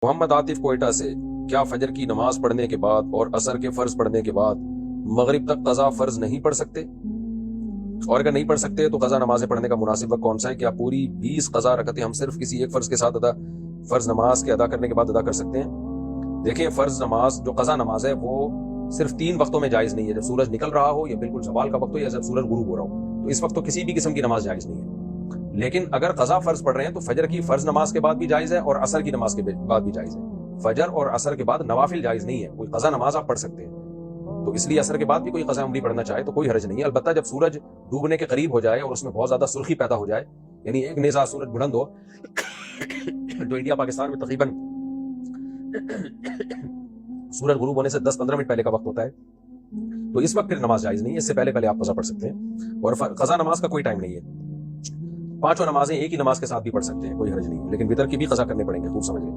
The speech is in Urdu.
محمد عاطف کوئٹہ سے، کیا فجر کی نماز پڑھنے کے بعد اور عصر کے فرض پڑھنے کے بعد مغرب تک قضا فرض نہیں پڑھ سکتے؟ اور اگر نہیں پڑھ سکتے تو قضا نمازیں پڑھنے کا مناسب وقت کون سا ہے؟ کیا پوری 20 قضا رکعتیں ہم صرف کسی ایک فرض کے ساتھ فرض نماز کے ادا کرنے کے بعد ادا کر سکتے ہیں؟ دیکھیں، فرض نماز جو قضا نماز ہے وہ صرف 3 وقتوں میں جائز نہیں ہے، جب سورج نکل رہا ہو یا بالکل زوال کا وقت ہو یا جب سورج غروب ہو رہا ہو، تو اس وقت تو کسی بھی قسم کی نماز جائز نہیں ہے۔ لیکن اگر قضا فرض پڑھ رہے ہیں تو فجر کی فرض نماز کے بعد بھی جائز ہے اور عصر کی نماز کے بعد بھی جائز ہے۔ فجر اور عصر کے بعد نوافل جائز نہیں ہے، کوئی قضا نماز آپ پڑھ سکتے ہیں، تو اس لیے عصر کے بعد بھی کوئی قضا عمری پڑھنا چاہے تو کوئی حرج نہیں ہے۔ البتہ جب سورج ڈوبنے کے قریب ہو جائے اور اس میں بہت زیادہ سرخی پیدا ہو جائے، یعنی ایک نیزہ سورج بلند ہو جو انڈیا پاکستان میں تقریباً سورج غروب ہونے سے 10-15 منٹ پہلے کا وقت ہوتا ہے، تو اس وقت پھر نماز جائز نہیں ہے، اس سے پہلے آپ قضا پڑھ سکتے ہیں۔ اور قضا نماز کا کوئی ٹائم نہیں ہے، 5 نمازیں ایک ہی نماز کے ساتھ بھی پڑھ سکتے ہیں، کوئی حرج نہیں ہے، لیکن وتر کی بھی قضا کرنے پڑیں گے، خوب سمجھ لیں۔